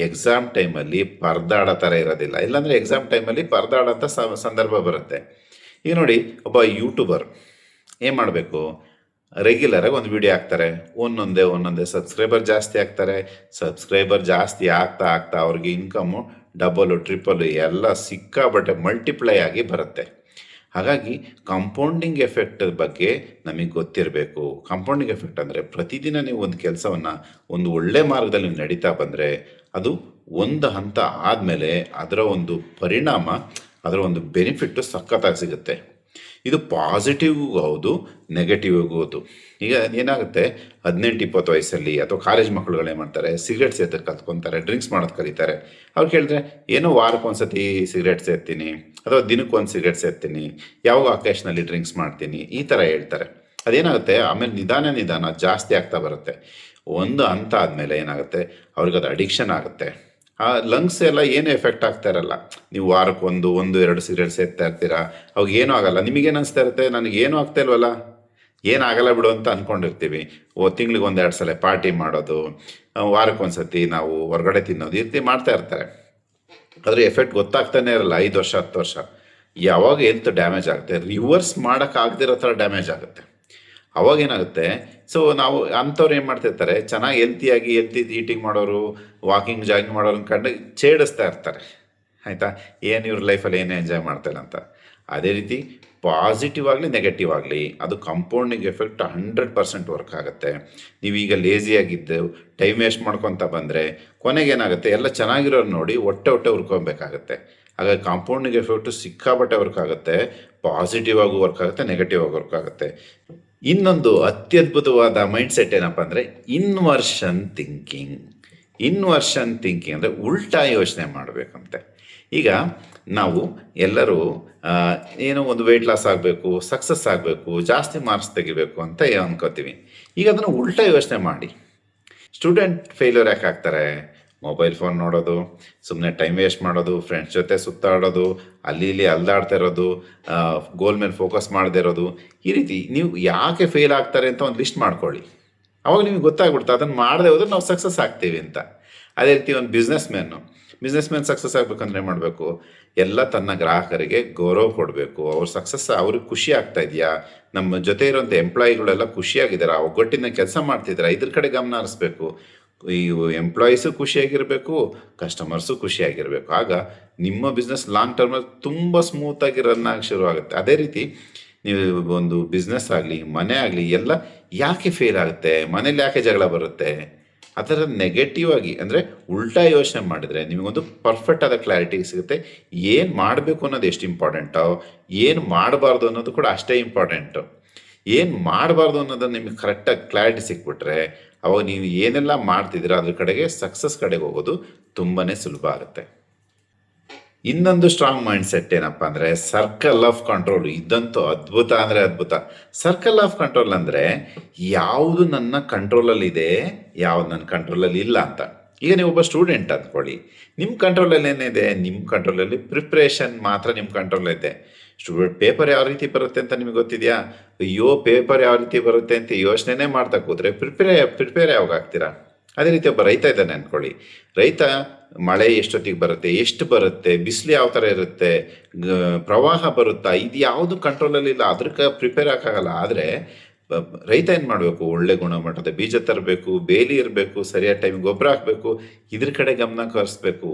ಎಕ್ಸಾಮ್ ಟೈಮಲ್ಲಿ ಪರದಾಡೋ ಥರ ಇರೋದಿಲ್ಲ. ಇಲ್ಲಾಂದರೆ ಎಕ್ಸಾಮ್ ಟೈಮಲ್ಲಿ ಪರದಾಡೋಂಥ ಸಂದರ್ಭ ಬರುತ್ತೆ. ಈಗ ನೋಡಿ, ಒಬ್ಬ ಯೂಟ್ಯೂಬರ್ ಏನು ಮಾಡಬೇಕು, ರೆಗ್ಯುಲರಾಗಿ ಒಂದು ವಿಡಿಯೋ ಹಾಕ್ತಾರೆ, ಒಂದೊಂದೇ ಸಬ್ಸ್ಕ್ರೈಬರ್ ಜಾಸ್ತಿ ಆಗ್ತಾರೆ. ಸಬ್ಸ್ಕ್ರೈಬರ್ ಜಾಸ್ತಿ ಆಗ್ತಾ ಅವ್ರಿಗೆ ಇನ್ಕಮ್ಮು ಡಬಲು ಟ್ರಿಪಲು ಎಲ್ಲ ಸಿಕ್ಕಾಬಟ್ಟೆ ಮಲ್ಟಿಪ್ಲೈ ಆಗಿ ಬರುತ್ತೆ. ಹಾಗಾಗಿ ಕಂಪೌಂಡಿಂಗ್ ಎಫೆಕ್ಟ್ ಬಗ್ಗೆ ನಮಗೆ ಗೊತ್ತಿರಬೇಕು. ಕಂಪೌಂಡಿಂಗ್ ಎಫೆಕ್ಟ್ ಅಂದರೆ ಪ್ರತಿದಿನ ನೀವು ಒಂದು ಕೆಲಸವನ್ನು ಒಂದು ಒಳ್ಳೆ ಮಾರ್ಗದಲ್ಲಿ ನೀವು ನಡೀತಾ ಬಂದರೆ ಅದು ಒಂದು ಹಂತ ಆದಮೇಲೆ ಅದರ ಒಂದು ಪರಿಣಾಮ, ಅದರ ಒಂದು ಬೆನಿಫಿಟ್ಟು ಸಖತ್ತಾಗಿ ಸಿಗುತ್ತೆ. ಇದು ಪಾಸಿಟಿವ್ಗೂ ಹೌದು, ನೆಗೆಟಿವ್ಗೂ ಹೌದು. ಈಗ ಏನಾಗುತ್ತೆ, 18-20 ವಯಸ್ಸಲ್ಲಿ ಅಥವಾ ಕಾಲೇಜ್ ಮಕ್ಕಳುಗಳು ಏನು ಮಾಡ್ತಾರೆ, ಸಿಗರೇಟ್ ಸೇದಕ್ಕೆ ಕಲ್ತ್ಕೊತಾರೆ, ಡ್ರಿಂಕ್ಸ್ ಮಾಡೋದು ಕಲಿತಾರೆ. ಅವ್ರು ಕೇಳಿದ್ರೆ ಏನೋ ವಾರಕ್ಕೊಂದ್ಸತಿ ಸಿಗರೇಟ್ ಸೇರ್ತೀನಿ, ಅಥವಾ ದಿನಕ್ಕೊಂದು ಸಿಗರೇಟ್ ಸೇರ್ತೀನಿ, ಯಾವಾಗ ಅಕೇಶನಲ್ಲಿ ಡ್ರಿಂಕ್ಸ್ ಮಾಡ್ತೀನಿ, ಈ ಥರ ಹೇಳ್ತಾರೆ. ಅದೇನಾಗುತ್ತೆ, ಆಮೇಲೆ ನಿಧಾನ ಜಾಸ್ತಿ ಆಗ್ತಾ ಬರುತ್ತೆ. ಒಂದು ಹಂತ ಆದಮೇಲೆ ಏನಾಗುತ್ತೆ, ಅವ್ರಿಗದು ಅಡಿಕ್ಷನ್ ಆಗುತ್ತೆ. ಆ ಲಂಗ್ಸ್ ಎಲ್ಲ ಏನು ಎಫೆಕ್ಟ್ ಆಗ್ತಾ ಇರಲ್ಲ. ನೀವು ವಾರಕ್ಕೆ 1-2 ಸಿಗರೇಟ್ ಸೇರ್ತಾ ಇರ್ತೀರಾ, ಅವಾಗ ಏನೂ ಆಗಲ್ಲ. ನಿಮಗೇನು ಅನಿಸ್ತಾ ಇರುತ್ತೆ, ನನಗೇನು ಆಗ್ತಾ ಇಲ್ವಲ್ಲ, ಏನಾಗಲ್ಲ ಬಿಡು ಅಂತ ಅಂದ್ಕೊಂಡಿರ್ತೀವಿ. ತಿಂಗ್ಳಿಗೆ ಒಂದೆರಡು ಸಲ ಪಾರ್ಟಿ ಮಾಡೋದು, ವಾರಕ್ಕೊಂದ್ಸತಿ ನಾವು ಹೊರಗಡೆ ತಿನ್ನೋದು, ಈ ರೀತಿ ಮಾಡ್ತಾ ಇರ್ತಾರೆ. ಅದ್ರ ಎಫೆಕ್ಟ್ ಗೊತ್ತಾಗ್ತಾನೆ ಇರಲ್ಲ 5 ವರ್ಷ 10 ವರ್ಷ. ಯಾವಾಗ ಹೆಲ್ತ್ ಡ್ಯಾಮೇಜ್ ಆಗುತ್ತೆ, ರಿವರ್ಸ್ ಮಾಡೋಕ್ಕಾಗದಿರೋ ಥರ ಡ್ಯಾಮೇಜ್ ಆಗುತ್ತೆ. ಅವಾಗೇನಾಗುತ್ತೆ, ಸೊ ನಾವು ಅಂಥವ್ರು ಏನು ಮಾಡ್ತಿರ್ತಾರೆ, ಚೆನ್ನಾಗಿ ಹೆಲ್ತಿ ಈಟಿಂಗ್ ಮಾಡೋರು, ವಾಕಿಂಗ್ ಜಾಗಿಂಗ್ ಮಾಡೋರು ಕಂಡು ಛೇಡಿಸ್ತಾ ಇರ್ತಾರೆ. ಆಯಿತಾ, ಏನು ಇವ್ರ ಲೈಫಲ್ಲಿ ಏನು ಎಂಜಾಯ್ ಮಾಡ್ತಾರೆ ಅಂತ. ಅದೇ ರೀತಿ ಪಾಸಿಟಿವ್ ಆಗಲಿ ನೆಗೆಟಿವ್ ಆಗಲಿ ಅದು ಕಂಪೌಂಡಿಂಗ್ ಎಫೆಕ್ಟ್ 100% ವರ್ಕ್ ಆಗುತ್ತೆ. ನೀವೀಗ ಲೇಸಿಯಾಗಿದ್ದು ಟೈಮ್ ವೇಸ್ಟ್ ಮಾಡ್ಕೊತ ಬಂದರೆ ಕೊನೆಗೇನಾಗುತ್ತೆ, ಎಲ್ಲ ಚೆನ್ನಾಗಿರೋರು ನೋಡಿ ಹೊಟ್ಟೆ ಹುರ್ಕೊಬೇಕಾಗತ್ತೆ. ಹಾಗಾಗಿ ಕಾಂಪೌಂಡಿಂಗ್ ಎಫೆಕ್ಟು ಸಿಕ್ಕಾಪಟ್ಟೆ ವರ್ಕ್ ಆಗುತ್ತೆ. ಪಾಸಿಟಿವ್ ಆಗೂ ವರ್ಕ್ ಆಗುತ್ತೆ, ನೆಗೆಟಿವ್ ಆಗಿ ವರ್ಕ್ ಆಗುತ್ತೆ. ಇನ್ನೊಂದು ಅತ್ಯದ್ಭುತವಾದ ಮೈಂಡ್ಸೆಟ್ ಏನಪ್ಪ ಅಂದರೆ ಇನ್ವರ್ಷನ್ ಥಿಂಕಿಂಗ್. ಇನ್ವರ್ಷನ್ ಥಿಂಕಿಂಗ್ ಅಂದರೆ ಉಲ್ಟಾ ಯೋಚನೆ ಮಾಡಬೇಕಂತೆ. ಈಗ ನಾವು ಎಲ್ಲರೂ ಏನೋ ಒಂದು ವೆಯ್ಟ್ ಲಾಸ್ ಆಗಬೇಕು, ಸಕ್ಸಸ್ ಆಗಬೇಕು, ಜಾಸ್ತಿ ಮಾರ್ಕ್ಸ್ ತೆಗಿಬೇಕು ಅಂತ ಅನ್ಕೋತೀವಿ. ಈಗ ಅದನ್ನು ಉಲ್ಟಾ ಯೋಚನೆ ಮಾಡಿ. ಸ್ಟೂಡೆಂಟ್ ಫೇಲ್ಯೂರ್ ಯಾಕೆ ಆಗ್ತಾರೆ? ಮೊಬೈಲ್ ಫೋನ್ ನೋಡೋದು, ಸುಮ್ಮನೆ ಟೈಮ್ ವೇಸ್ಟ್ ಮಾಡೋದು, ಫ್ರೆಂಡ್ಸ್ ಜೊತೆ ಸುತ್ತಾಡೋದು, ಅಲ್ಲಿ ಇಲ್ಲಿ ಅಲ್ದಾಡ್ತಾ ಇರೋದು, ಗೋಲ್ ಮೇಲೆ ಫೋಕಸ್ ಮಾಡದೇ ಇರೋದು. ಈ ರೀತಿ ನೀವು ಯಾಕೆ ಫೇಲ್ ಆಗ್ತಾರೆ ಅಂತ ಒಂದು ಲಿಸ್ಟ್ ಮಾಡ್ಕೊಳ್ಳಿ. ಅವಾಗ ನಿಮಗೆ ಗೊತ್ತಾಗ್ಬಿಡ್ತು ಅದನ್ನು ಮಾಡದೆ ಹೋದ್ರೆ ನಾವು ಸಕ್ಸಸ್ ಆಗ್ತೀವಿ ಅಂತ. ಅದೇ ರೀತಿ ಒಂದು ಬಿಸ್ನೆಸ್ ಮ್ಯಾನ್ ಸಕ್ಸಸ್ ಆಗಬೇಕಂದ್ರೆ ಏನು ಮಾಡಬೇಕು? ಎಲ್ಲ ತನ್ನ ಗ್ರಾಹಕರಿಗೆ ಗೌರವ ಕೊಡಬೇಕು. ಅವ್ರ ಸಕ್ಸಸ್ ಅವ್ರಿಗೆ ಖುಷಿ ಆಗ್ತಾ ಇದೆಯಾ, ನಮ್ಮ ಜೊತೆ ಇರೋಂಥ ಎಂಪ್ಲಾಯಿಗಳೆಲ್ಲ ಖುಷಿಯಾಗಿದ್ದಾರೆ, ಒಗ್ಗಟ್ಟಿನ ಕೆಲಸ ಮಾಡ್ತಿದ್ದಾರೆ, ಇದ್ರ ಕಡೆ ಗಮನ ಹರಿಸ್ಬೇಕು. ಈ ಎಂಪ್ಲಾಯೀಸು ಖುಷಿಯಾಗಿರಬೇಕು, ಕಸ್ಟಮರ್ಸು ಖುಷಿಯಾಗಿರಬೇಕು. ಆಗ ನಿಮ್ಮ ಬಿಸ್ನೆಸ್ ಲಾಂಗ್ ಟರ್ಮಲ್ಲಿ ತುಂಬ ಸ್ಮೂತಾಗಿ ರನ್ ಆಗಿ ಶುರುವಾಗುತ್ತೆ. ಅದೇ ರೀತಿ ನೀವು ಒಂದು ಬಿಸ್ನೆಸ್ ಆಗಲಿ, ಮನೆ ಆಗಲಿ, ಎಲ್ಲ ಯಾಕೆ ಫೇಲ್ ಆಗುತ್ತೆ, ಮನೇಲಿ ಯಾಕೆ ಜಗಳ ಬರುತ್ತೆ, ಆ ಥರ ನೆಗೆಟಿವ್ ಆಗಿ ಅಂದರೆ ಉಲ್ಟಾ ಯೋಚನೆ ಮಾಡಿದರೆ ನಿಮಗೊಂದು ಪರ್ಫೆಕ್ಟ್ ಆದ ಕ್ಲಾರಿಟಿ ಸಿಗುತ್ತೆ. ಏನು ಮಾಡಬೇಕು ಅನ್ನೋದು ಎಷ್ಟು ಇಂಪಾರ್ಟೆಂಟೋ, ಏನು ಮಾಡಬಾರ್ದು ಅನ್ನೋದು ಕೂಡ ಅಷ್ಟೇ ಇಂಪಾರ್ಟೆಂಟು. ಏನು ಮಾಡಬಾರ್ದು ಅನ್ನೋದನ್ನು ನಿಮಗೆ ಕರೆಕ್ಟಾಗಿ ಕ್ಲಾರಿಟಿ ಸಿಕ್ಬಿಟ್ರೆ ಅವಾಗ ನೀವು ಏನೆಲ್ಲ ಮಾಡ್ತಿದ್ದೀರ ಅದ್ರ ಕಡೆಗೆ ಸಕ್ಸಸ್ ಕಡೆಗೆ ಹೋಗೋದು ತುಂಬಾ ಸುಲಭ ಆಗುತ್ತೆ. ಇನ್ನೊಂದು ಸ್ಟ್ರಾಂಗ್ ಮೈಂಡ್ಸೆಟ್ ಏನಪ್ಪ ಅಂದರೆ ಸರ್ಕಲ್ ಆಫ್ ಕಂಟ್ರೋಲ್. ಇದಂತೂ ಅದ್ಭುತ ಅಂದರೆ ಅದ್ಭುತ. ಸರ್ಕಲ್ ಆಫ್ ಕಂಟ್ರೋಲ್ ಅಂದರೆ ಯಾವುದು ನನ್ನ ಕಂಟ್ರೋಲಲ್ಲಿದೆ, ಯಾವುದು ನನ್ನ ಕಂಟ್ರೋಲಲ್ಲಿ ಇಲ್ಲ ಅಂತ. ಈಗ ನೀವು ಒಬ್ಬ ಸ್ಟೂಡೆಂಟ್ ಅಂದ್ಕೊಳ್ಳಿ, ನಿಮ್ಮ ಕಂಟ್ರೋಲಲ್ಲಿ ಏನಿದೆ? ನಿಮ್ಮ ಕಂಟ್ರೋಲಲ್ಲಿ ಪ್ರಿಪ್ರೇಷನ್ ಮಾತ್ರ ನಿಮ್ಮ ಕಂಟ್ರೋಲಲ್ಲಿದೆ. ಸ್ಟೂಡೆಂಟ್ ಪೇಪರ್ ಯಾವ ರೀತಿ ಬರುತ್ತೆ ಅಂತ ನಿಮಗೆ ಗೊತ್ತಿದೆಯಾ? ಅಯ್ಯೋ ಪೇಪರ್ ಯಾವ ರೀತಿ ಬರುತ್ತೆ ಅಂತ ಯೋಚನೆ ಮಾಡ್ತಾ ಕೂತ್ರೆ ಪ್ರಿಪೇರ್ ಯಾವಾಗ ಆಗ್ತೀರಾ? ಅದೇ ರೀತಿ ಒಬ್ಬ ರೈತ ಇದ್ದಾನೆ ಅಂದ್ಕೊಳ್ಳಿ. ರೈತ ಮಳೆ ಎಷ್ಟೊತ್ತಿಗೆ ಬರುತ್ತೆ, ಎಷ್ಟು ಬರುತ್ತೆ, ಬಿಸಿಲು ಯಾವ ಥರ ಇರುತ್ತೆ, ಪ್ರವಾಹ ಬರುತ್ತಾ, ಇದು ಯಾವುದು ಕಂಟ್ರೋಲಲ್ಲಿಲ್ಲ, ಅದಕ್ಕೆ ಪ್ರಿಪೇರ್ ಆಗೋಕ್ಕಾಗಲ್ಲ. ಆದರೆ ರೈತ ಏನು ಮಾಡಬೇಕು? ಒಳ್ಳೆ ಗುಣಮಟ್ಟದ ಬೀಜ ತರಬೇಕು, ಬೇಲಿ ಇರಬೇಕು, ಸರಿಯಾದ ಟೈಮಿಗೆ ಗೊಬ್ಬರ ಹಾಕಬೇಕು, ಇದ್ರ ಕಡೆ ಗಮನ ಹರಿಸ್ಬೇಕು.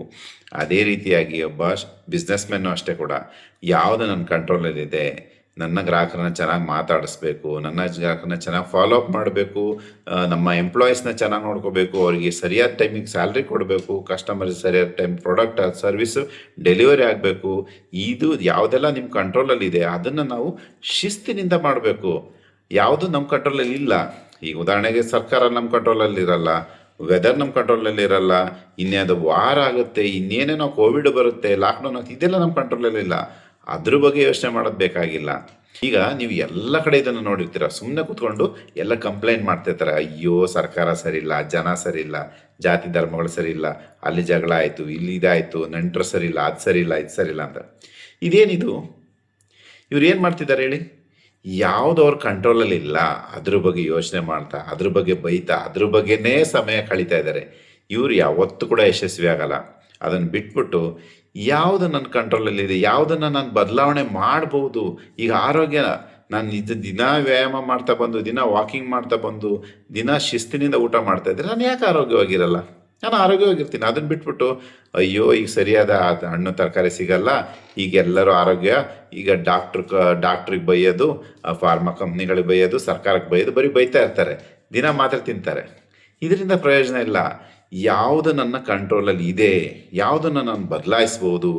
ಅದೇ ರೀತಿಯಾಗಿ ಒಬ್ಬ ಬಿಸ್ನೆಸ್ ಮ್ಯಾನು ಅಷ್ಟೇ ಕೂಡ, ಯಾವುದು ನನ್ನ ಕಂಟ್ರೋಲಲ್ಲಿದೆ, ನನ್ನ ಗ್ರಾಹಕರನ್ನ ಚೆನ್ನಾಗಿ ಮಾತಾಡಿಸ್ಬೇಕು, ನನ್ನ ಗ್ರಾಹಕರನ್ನ ಚೆನ್ನಾಗಿ ಫಾಲೋ ಅಪ್ ಮಾಡಬೇಕು, ನಮ್ಮ ಎಂಪ್ಲಾಯೀಸ್ನ ಚೆನ್ನಾಗಿ ನೋಡ್ಕೋಬೇಕು, ಅವರಿಗೆ ಸರಿಯಾದ ಟೈಮಿಗೆ ಸ್ಯಾಲ್ರಿ ಕೊಡಬೇಕು, ಕಸ್ಟಮರ್ಗೆ ಸರಿಯಾದ ಟೈಮ್ ಪ್ರಾಡಕ್ಟ್ ಸರ್ವಿಸು ಡೆಲಿವರಿ ಆಗಬೇಕು. ಇದು ಯಾವುದೆಲ್ಲ ನಿಮ್ಮ ಕಂಟ್ರೋಲಲ್ಲಿದೆ ಅದನ್ನು ನಾವು ಶಿಸ್ತಿನಿಂದ ಮಾಡಬೇಕು. ಯಾವುದು ನಮ್ಮ ಕಂಟ್ರೋಲಲ್ಲಿ ಇಲ್ಲ. ಈಗ ಉದಾಹರಣೆಗೆ ಸರ್ಕಾರ ನಮ್ಮ ಕಂಟ್ರೋಲಲ್ಲಿ ಇರಲ್ಲ, ವೆದರ್ ನಮ್ಮ ಕಂಟ್ರೋಲಲ್ಲಿ ಇರಲ್ಲ, ಇನ್ನೇದು ವಾರ ಆಗುತ್ತೆ, ಇನ್ನೇನೇನೋ ಕೋವಿಡ್ ಬರುತ್ತೆ, ಲಾಕ್ಡೌನ್ ಆಗುತ್ತೆ, ಇದೆಲ್ಲ ನಮ್ಮ ಕಂಟ್ರೋಲಲ್ಲಿ ಇಲ್ಲ. ಅದ್ರ ಬಗ್ಗೆ ಯೋಚನೆ ಮಾಡೋದು ಬೇಕಾಗಿಲ್ಲ. ಈಗ ನೀವು ಎಲ್ಲ ಕಡೆ ಇದನ್ನು ನೋಡಿರ್ತೀರ, ಸುಮ್ಮನೆ ಕೂತ್ಕೊಂಡು ಎಲ್ಲ ಕಂಪ್ಲೇಂಟ್ ಮಾಡ್ತಿರ್ತಾರೆ. ಅಯ್ಯೋ ಸರ್ಕಾರ ಸರಿ ಇಲ್ಲ, ಜನ ಸರಿ ಇಲ್ಲ, ಜಾತಿ ಧರ್ಮಗಳು ಸರಿ ಇಲ್ಲ, ಅಲ್ಲಿ ಜಗಳ ಆಯಿತು, ಇಲ್ಲಿ ಇದಾಯಿತು, ನೆಂಟರು ಸರಿ ಇಲ್ಲ, ಅದು ಸರಿ ಇಲ್ಲ, ಇದು ಸರಿ ಇಲ್ಲ ಅಂತ. ಇದೇನಿದು? ಇವ್ರು ಏನು ಮಾಡ್ತಿದ್ದಾರೆ ಹೇಳಿ? ಯಾವುದು ಅವ್ರ ಕಂಟ್ರೋಲಲ್ಲಿ ಇಲ್ಲ ಅದ್ರ ಬಗ್ಗೆ ಯೋಚನೆ ಮಾಡ್ತಾ, ಅದ್ರ ಬಗ್ಗೆ ಬೈತಾ, ಅದ್ರ ಬಗ್ಗೆನೇ ಸಮಯ ಕಳೀತಾ ಇದ್ದಾರೆ. ಇವ್ರು ಯಾವತ್ತೂ ಕೂಡ ಯಶಸ್ವಿ ಆಗಲ್ಲ. ಅದನ್ನು ಬಿಟ್ಬಿಟ್ಟು ಯಾವುದು ನನ್ನ ಕಂಟ್ರೋಲಲ್ಲಿದೆ, ಯಾವುದನ್ನು ನಾನು ಬದಲಾವಣೆ ಮಾಡ್ಬೋದು. ಈಗ ಆರೋಗ್ಯ, ನಾನು ದಿನ ವ್ಯಾಯಾಮ ಮಾಡ್ತಾ ಬಂದು, ದಿನ ವಾಕಿಂಗ್ ಮಾಡ್ತಾ ಬಂದು, ದಿನ ಶಿಸ್ತಿನಿಂದ ಊಟ ಮಾಡ್ತಾ ಇದ್ದರೆ ನಾನು ಯಾಕೆ ಆರೋಗ್ಯವಾಗಿರಲ್ಲ? ನಾನು ಆರೋಗ್ಯವಾಗಿರ್ತೀನಿ. ಅದನ್ನು ಬಿಟ್ಬಿಟ್ಟು ಅಯ್ಯೋ ಈಗ ಸರಿಯಾದ ಹಣ್ಣು ತರಕಾರಿ ಸಿಗಲ್ಲ, ಈಗ ಎಲ್ಲರೂ ಆರೋಗ್ಯ, ಈಗ ಡಾಕ್ಟ್ರಿಗೆ ಬೈಯೋದು, ಫಾರ್ಮಾ ಕಂಪ್ನಿಗಳಿಗೆ ಬೈಯೋದು, ಸರ್ಕಾರಕ್ಕೆ ಬೈಯೋದು, ಬರೀ ಬೈತಾ ಇರ್ತಾರೆ, ದಿನ ಮಾತ್ರ ತಿಂತಾರೆ. ಇದರಿಂದ ಪ್ರಯೋಜನ ಇಲ್ಲ. ಯಾವುದು ನನ್ನ ಕಂಟ್ರೋಲಲ್ಲಿ ಇದೆ, ಯಾವುದನ್ನು ನಾನು ಬದಲಾಯಿಸ್ಬೋದು,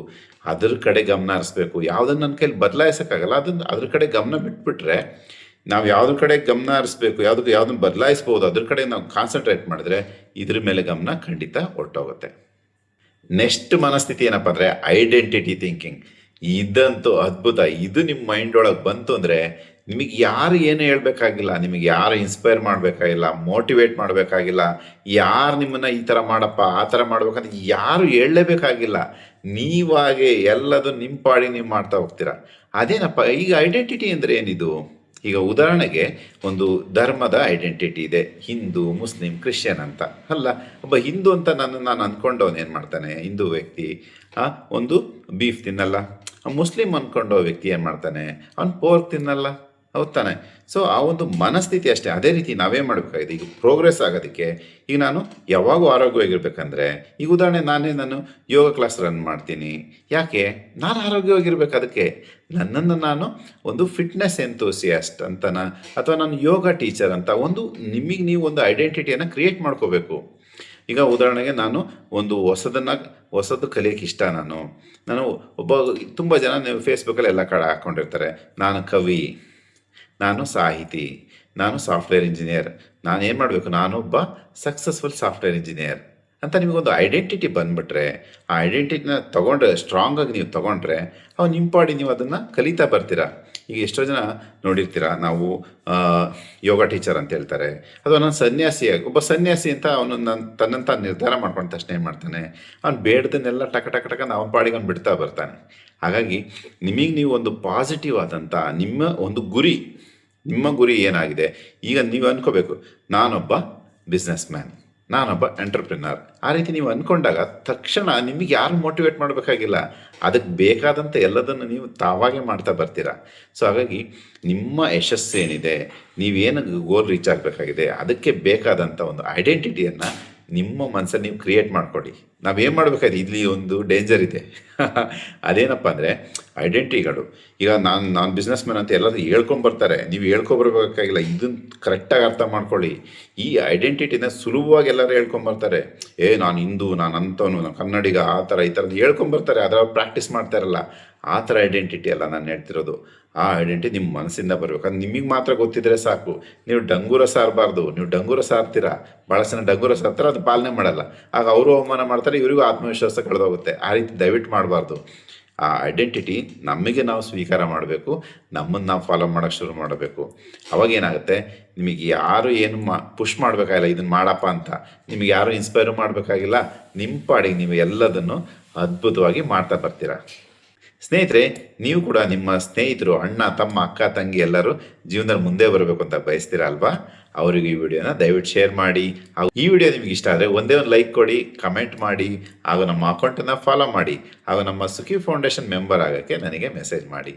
ಅದ್ರ ಕಡೆ ಗಮನ ಹರಿಸ್ಬೇಕು. ಯಾವುದನ್ನು ನನ್ನ ಕೈಲಿ ಬದಲಾಯಿಸೋಕ್ಕಾಗಲ್ಲ ಅದ್ರ ಕಡೆ ಗಮನ ಬಿಟ್ಬಿಟ್ರೆ, ನಾವು ಯಾವುದ್ರ ಕಡೆ ಗಮನ ಹರಿಸ್ಬೇಕು, ಯಾವುದನ್ನು ಬದಲಾಯಿಸ್ಬೋದು, ಅದ್ರ ಕಡೆ ನಾವು ಕಾನ್ಸಂಟ್ರೇಟ್ ಮಾಡಿದ್ರೆ ಇದ್ರ ಮೇಲೆ ಗಮನ ಖಂಡಿತ ಹೊರಟೋಗುತ್ತೆ. ನೆಕ್ಸ್ಟ್ ಮನಸ್ಥಿತಿ ಏನಪ್ಪ ಅಂದರೆ ಐಡೆಂಟಿಟಿ ಥಿಂಕಿಂಗ್. ಇದಂತೂ ಅದ್ಭುತ. ಇದು ನಿಮ್ಮ ಮೈಂಡ್ ಒಳಗೆ ಬಂತು ಅಂದರೆ ನಿಮಗೆ ಯಾರು ಏನು ಹೇಳಬೇಕಾಗಿಲ್ಲ, ನಿಮಗೆ ಯಾರು ಇನ್ಸ್ಪೈರ್ ಮಾಡಬೇಕಾಗಿಲ್ಲ, ಮೋಟಿವೇಟ್ ಮಾಡಬೇಕಾಗಿಲ್ಲ, ಯಾರು ನಿಮ್ಮನ್ನು ಈ ಥರ ಮಾಡಪ್ಪ ಆ ಥರ ಮಾಡ್ಬೇಕಂತ ಯಾರು ಹೇಳಲೇಬೇಕಾಗಿಲ್ಲ. ನೀವಾಗೆ ಎಲ್ಲದು ನಿಮ್ಮ ಪಾಡಿ ನೀವು ಮಾಡ್ತಾ ಹೋಗ್ತೀರಾ. ಅದೇನಪ್ಪ ಈಗ ಐಡೆಂಟಿಟಿ ಅಂದರೆ ಏನಿದು? ಈಗ ಉದಾಹರಣೆಗೆ ಒಂದು ಧರ್ಮದ ಐಡೆಂಟಿಟಿ ಇದೆ, ಹಿಂದೂ, ಮುಸ್ಲಿಂ, ಕ್ರಿಶ್ಚಿಯನ್ ಅಂತ. ಅಲ್ಲ, ಒಬ್ಬ ಹಿಂದೂ ಅಂತ ನಾನು ಅಂದ್ಕೊಂಡವನು ಏನು ಮಾಡ್ತಾನೆ, ಹಿಂದೂ ವ್ಯಕ್ತಿ ಒಂದು ಬೀಫ್ ತಿನ್ನಲ್ಲ. ಮುಸ್ಲಿಂ ಅಂದ್ಕೊಂಡೋ ವ್ಯಕ್ತಿ ಏನು ಮಾಡ್ತಾನೆ, ಅವ್ನು ಪೋರ್ಕ್ ತಿನ್ನಲ್ಲ. ಹೌದು ತಾನೆ? ಸೊ ಆ ಒಂದು ಮನಸ್ಥಿತಿ ಅಷ್ಟೇ. ಅದೇ ರೀತಿ ನಾವೇ ಮಾಡಬೇಕಾಗಿದೆ ಈಗ ಪ್ರೋಗ್ರೆಸ್ ಆಗೋದಕ್ಕೆ. ಈಗ ನಾನು ಯಾವಾಗೂ ಆರೋಗ್ಯವಾಗಿರ್ಬೇಕಂದ್ರೆ, ಈಗ ಉದಾಹರಣೆ ನಾನು ಯೋಗ ಕ್ಲಾಸ್ ರನ್ ಮಾಡ್ತೀನಿ. ಯಾಕೆ? ನಾನು ಆರೋಗ್ಯವಾಗಿರ್ಬೇಕು. ಅದಕ್ಕೆ ನನ್ನನ್ನು ನಾನು ಒಂದು ಫಿಟ್ನೆಸ್ ಎಂತೂಸಿಯಾಸ್ಟ್ ಅಂತನ, ಅಥವಾ ನಾನು ಯೋಗ ಟೀಚರ್ ಅಂತ ಒಂದು ನಿಮಗೆ ನೀವು ಒಂದು ಐಡೆಂಟಿಟಿಯನ್ನು ಕ್ರಿಯೇಟ್ ಮಾಡ್ಕೋಬೇಕು. ಈಗ ಉದಾಹರಣೆಗೆ ನಾನು ಒಂದು ಹೊಸದು ಕಲಿಯೋಕ್ಕೆ ಇಷ್ಟ. ನಾನು ಒಬ್ಬ ತುಂಬ ಜನ ನೀವು ಫೇಸ್ಬುಕ್ಕಲ್ಲಿ ಎಲ್ಲ ಕಡೆ ಹಾಕ್ಕೊಂಡಿರ್ತಾರೆ, ನಾನು ಕವಿ, ನಾನು ಸಾಹಿತಿ, ನಾನು ಸಾಫ್ಟ್ವೇರ್ ಇಂಜಿನಿಯರ್, ನಾನು ಏನು ಮಾಡಬೇಕು, ನಾನೊಬ್ಬ ಸಕ್ಸಸ್ಫುಲ್ ಸಾಫ್ಟ್ವೇರ್ ಇಂಜಿನಿಯರ್ ಅಂತ ನಿಮಗೊಂದು ಐಡೆಂಟಿಟಿ ಬಂದುಬಿಟ್ರೆ, ಆ ಐಡೆಂಟಿಟಿನ ಸ್ಟ್ರಾಂಗಾಗಿ ನೀವು ತೊಗೊಂಡ್ರೆ, ಅವು ನಿಮ್ಮ ಪಾಡಿ ನೀವು ಅದನ್ನು ಕಲಿತಾ ಬರ್ತೀರಾ. ಈಗ ಎಷ್ಟೋ ಜನ ನೋಡಿರ್ತೀರ, ನಾವು ಯೋಗ ಟೀಚರ್ ಅಂತ ಹೇಳ್ತಾರೆ, ಅಥವಾ ನಾನು ಒಬ್ಬ ಸನ್ಯಾಸಿ ಅಂತ ಅವನು ತನ್ನಂತ ನಿರ್ಧಾರ ಮಾಡ್ಕೊಂಡ ತಕ್ಷಣ ಏನು ಮಾಡ್ತಾನೆ, ಅವ್ನು ಬೇಡ್ದನ್ನೆಲ್ಲ ಟಕ ಟಕ ಟಕ ಅವನ ಪಾಡಿಗೆ ಅವ್ನು ಬಿಡ್ತಾ ಬರ್ತಾನೆ. ಹಾಗಾಗಿ ನಿಮಗೆ ನೀವು ಒಂದು ಪಾಸಿಟಿವ್ ಆದಂಥ ನಿಮ್ಮ ಗುರಿ ಏನಾಗಿದೆ, ಈಗ ನೀವು ಅಂದ್ಕೋಬೇಕು, ನಾನೊಬ್ಬ ಬಿಸ್ನೆಸ್ ಮ್ಯಾನ್, ನಾನೊಬ್ಬ ಎಂಟರ್ಪ್ರಿನರ್. ಆ ರೀತಿ ನೀವು ಅಂದ್ಕೊಂಡಾಗ ತಕ್ಷಣ ನಿಮಗೆ ಯಾರು ಮೋಟಿವೇಟ್ ಮಾಡಬೇಕಾಗಿಲ್ಲ, ಅದಕ್ಕೆ ಬೇಕಾದಂಥ ಎಲ್ಲದನ್ನು ನೀವು ತಾವಾಗೇ ಮಾಡ್ತಾ ಬರ್ತೀರಾ. ಸೊ ಹಾಗಾಗಿ ನಿಮ್ಮ ಯಶಸ್ಸೇನಿದೆ, ನೀವೇನು ಗೋಲ್ ರೀಚ್ ಆಗಬೇಕಾಗಿದೆ, ಅದಕ್ಕೆ ಬೇಕಾದಂಥ ಒಂದು ಐಡೆಂಟಿಟಿಯನ್ನು ನಿಮ್ಮ ಮನಸ್ಸಲ್ಲಿ ನೀವು ಕ್ರಿಯೇಟ್ ಮಾಡಿಕೊಡಿ. ನಾವೇನು ಮಾಡಬೇಕಾದ್ರೆ ಇಲ್ಲಿ ಒಂದು ಡೇಂಜರ್ ಇದೆ. ಅದೇನಪ್ಪ ಅಂದರೆ ಐಡೆಂಟಿಟಿಗಳು. ಈಗ ನಾನು ಬಿಸ್ನೆಸ್ ಮ್ಯಾನ್ ಅಂತ ಎಲ್ಲರೂ ಹೇಳ್ಕೊಂಬರ್ತಾರೆ, ನೀವು ಹೇಳ್ಕೊಬರ್ಬೇಕಾಗಿಲ್ಲ. ಇದನ್ನು ಕರೆಕ್ಟಾಗಿ ಅರ್ಥ ಮಾಡ್ಕೊಳ್ಳಿ. ಈ ಐಡೆಂಟಿಟಿನ ಸುಲಭವಾಗಿ ಎಲ್ಲರೂ ಹೇಳ್ಕೊಂಬರ್ತಾರೆ. ನಾನು ಹಿಂದೂ, ನಾನು ಅಂಥವನು, ನಾನು ಕನ್ನಡಿಗ, ಆ ಥರ ಈ ಥರದ್ದು ಹೇಳ್ಕೊಂಬರ್ತಾರೆ. ಅದರ ಪ್ರಾಕ್ಟೀಸ್ ಮಾಡ್ತಾರಲ್ಲ, ಆ ಥರ ಐಡೆಂಟಿಟಿ ಅಲ್ಲ ನಾನು ಹೇಳ್ತಿರೋದು. ಆ ಐಡೆಂಟಿಟಿ ನಿಮ್ಮ ಮನಸ್ಸಿಂದ ಬರಬೇಕು. ಅದು ನಿಮಗೆ ಮಾತ್ರ ಗೊತ್ತಿದ್ದರೆ ಸಾಕು. ನೀವು ಡಂಗೂರ ಸಾರಬಾರ್ದು. ನೀವು ಡಂಗೂರ ಸಾರ್ತೀರಾ, ಭಾಳ ಜನ ಡಂಗೂರ ಸಾರ್ತಾರೆ, ಅದು ಪಾಲನೆ ಮಾಡಲ್ಲ. ಆಗ ಅವರು ಅವಮಾನ ಮಾಡ್ತಾರೆ, ಇವರಿಗೂ ಆತ್ಮವಿಶ್ವಾಸ ಕಳೆದೋಗುತ್ತೆ. ಆ ರೀತಿ ದಯವಿಟ್ಟು ಮಾಡಬಾರ್ದು. ಆ ಐಡೆಂಟಿಟಿ ನಮಗೆ ನಾವು ಸ್ವೀಕಾರ ಮಾಡಬೇಕು, ನಮ್ಮನ್ನು ನಾವು ಫಾಲೋ ಮಾಡೋಕ್ಕೆ ಶುರು ಮಾಡಬೇಕು. ಅವಾಗೇನಾಗುತ್ತೆ, ನಿಮಗೆ ಯಾರು ಏನು ಪುಷ್ ಮಾಡಬೇಕಾಗಿಲ್ಲ, ಇದನ್ನು ಮಾಡಪ್ಪ ಅಂತ. ನಿಮಗೆ ಯಾರು ಇನ್ಸ್ಪೈರು ಮಾಡಬೇಕಾಗಿಲ್ಲ. ನಿಮ್ಮ ಪಾಡಿಗೆ ನೀವು ಎಲ್ಲದನ್ನು ಅದ್ಭುತವಾಗಿ ಮಾಡ್ತಾ ಬರ್ತೀರಾ. ಸ್ನೇಹಿತರೆ, ನೀವು ಕೂಡ ನಿಮ್ಮ ಸ್ನೇಹಿತರು, ಅಣ್ಣ, ತಮ್ಮ, ಅಕ್ಕ, ತಂಗಿ ಎಲ್ಲರೂ ಜೀವನದಲ್ಲಿ ಮುಂದೆ ಬರಬೇಕು ಅಂತ ಬಯಸ್ತೀರಾ ಅಲ್ವಾ? ಅವರಿಗೆ ಈ ವಿಡಿಯೋನ ದಯವಿಟ್ಟು ಶೇರ್ ಮಾಡಿ. ಈ ವಿಡಿಯೋ ನಿಮಗೆ ಇಷ್ಟ ಆದರೆ ಒಂದೇ ಒಂದು ಲೈಕ್ ಕೊಡಿ, ಕಮೆಂಟ್ ಮಾಡಿ, ಹಾಗೂ ನಮ್ಮ ಅಕೌಂಟನ್ನು ಫಾಲೋ ಮಾಡಿ, ಹಾಗೂ ನಮ್ಮ ಸುಖಿ ಫೌಂಡೇಶನ್ ಮೆಂಬರ್ ಆಗೋಕ್ಕೆ ನನಗೆ ಮೆಸೇಜ್ ಮಾಡಿ.